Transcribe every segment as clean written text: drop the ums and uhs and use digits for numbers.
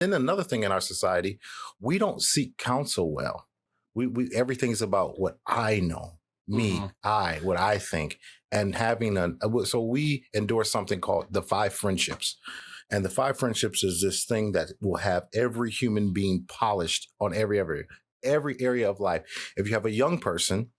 And another thing in our society, we don't seek counsel well. We everything's about what I know, me, what I think, and having so we endorse something called the 5 friendships. And the 5 friendships is this thing that will have every human being polished on every area of life. If you have a young person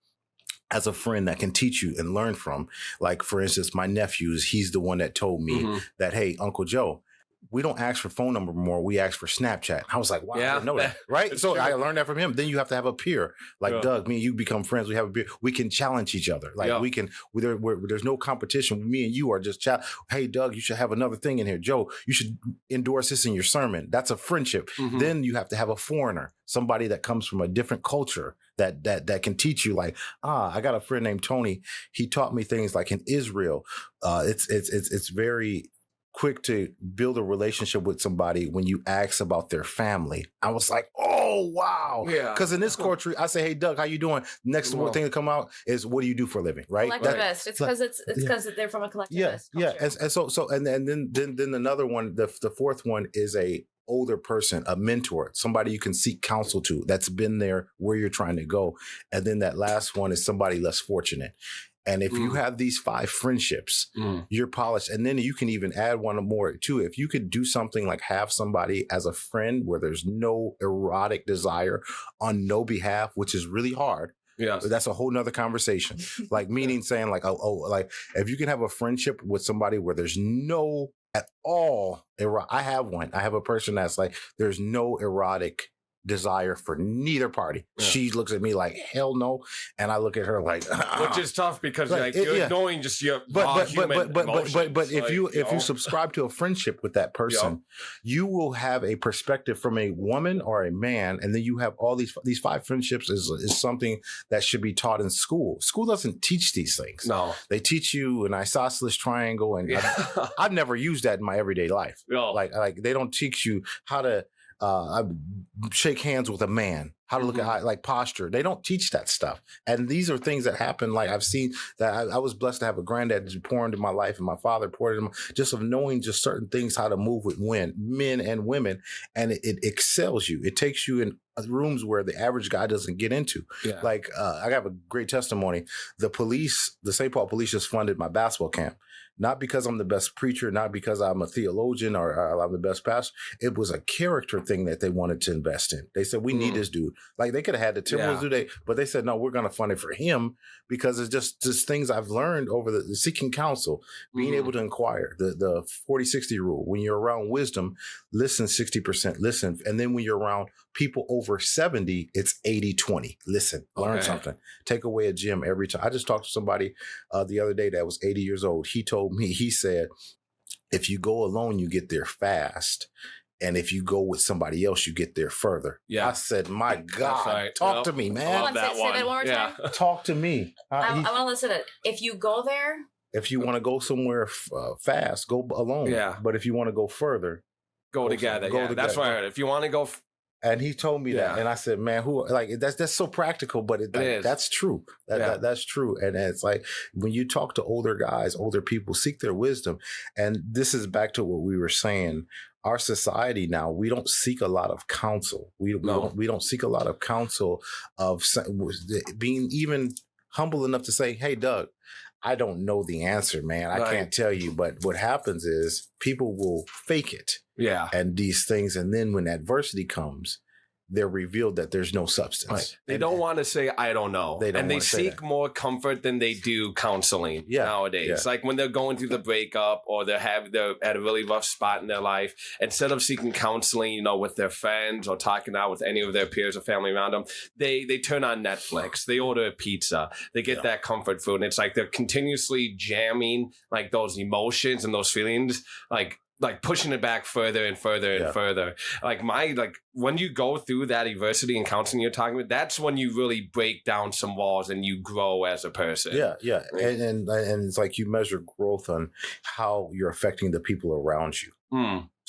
as a friend that can teach you and learn from, like, for instance, my nephews, he's the one that told me that, hey, Uncle Joe, we don't ask for phone number more. We ask for Snapchat. I was like, wow, I didn't know that. Right. So I learned that from him. Then you have to have a peer like Doug, me and you become friends. We have a peer. We can challenge each other. Like we can, there's no competition. Me and you are just hey, Doug, you should have another thing in here. Joe, you should endorse this in your sermon. That's a friendship. Then you have to have a foreigner, somebody that comes from a different culture that can teach you, like, I got a friend named Tony. He taught me things like in Israel. It's very quick to build a relationship with somebody when you ask about their family. I was like, oh, wow. Yeah. Because in this culture, I say, hey, Doug, how you doing? Next thing to come out is, what do you do for a living? Right? Collectivist. It's because because they're from a collectivist culture. And then another one, the fourth one is a older person, a mentor, somebody you can seek counsel to that's been there where you're trying to go. And then that last one is somebody less fortunate. And if you have these 5 friendships, you're polished. And then you can even add one more too. If you could do something like have somebody as a friend where there's no erotic desire on no behalf, which is really hard. Yeah, that's a whole nother conversation. Like, meaning saying like, like if you can have a friendship with somebody where there's no at all, I have one. I have a person that's like, there's no erotic desire for neither party. Yeah. She looks at me like, hell no, and I look at her like, which is tough because you're ignoring just your human emotions. But if you subscribe to a friendship with that person, you will have a perspective from a woman or a man, and then you have all these 5 friendships is something that should be taught in school. School doesn't teach these things. No, they teach you an isosceles triangle, and I've never used that in my everyday life. No. Like they don't teach you how to I shake hands with a man, how to look at like posture. They don't teach that stuff. And these are things that happen. Like, I've seen that I was blessed to have a granddad that pour into my life, and my father poured into just of knowing just certain things, how to move with men and women. And it excels you. It takes you in rooms where the average guy doesn't get into. Yeah. Like, I have a great testimony. The St. Paul police just funded my basketball camp. Not because I'm the best preacher, not because I'm a theologian or I'm the best pastor. It was a character thing that they wanted to invest in. They said, we need this dude. Like, they could have had the Timberwolves do but they said, no, we're going to fund it for him, because it's just things I've learned over the seeking counsel, being able to inquire, the 40-60 rule. When you're around wisdom, listen 60%, listen. And then when you're around people over 70, it's 80-20. Listen, learn something. Take away a gem every time. I just talked to somebody the other day that was 80 years old. He told me, he said, if you go alone, you get there fast. And if you go with somebody else, you get there further. Yeah. I said, my God, talk to me, man. Say that one more time. Talk to me. I want to listen to it. If you go there. If you want to go somewhere fast, go alone. Yeah. But if you want to go further, go together. That's what I heard. If you want to go. And he told me that, and I said, "Man, that's so practical, but that's true. That's true." And it's like, when you talk to older guys, older people, seek their wisdom. And this is back to what we were saying. Our society now, we don't seek a lot of counsel. We don't seek a lot of counsel of being even humble enough to say, "Hey, Doug, I don't know the answer, man. I can't tell you." But what happens is people will fake it. Yeah. And these things. And then when adversity comes, they're revealed that there's no substance. Right. They don't want to say, I don't know. They seek more comfort than they do counseling nowadays. Yeah. Like when they're going through the breakup, or they're at a really rough spot in their life, instead of seeking counseling, with their friends or talking out with any of their peers or family around them, they turn on Netflix, they order a pizza, they get that comfort food. And it's like they're continuously jamming like those emotions and those feelings, like pushing it back further and further and further. Like when you go through that adversity and counseling you're talking about, that's when you really break down some walls and you grow as a person. Yeah, yeah. And it's like you measure growth on how you're affecting the people around you.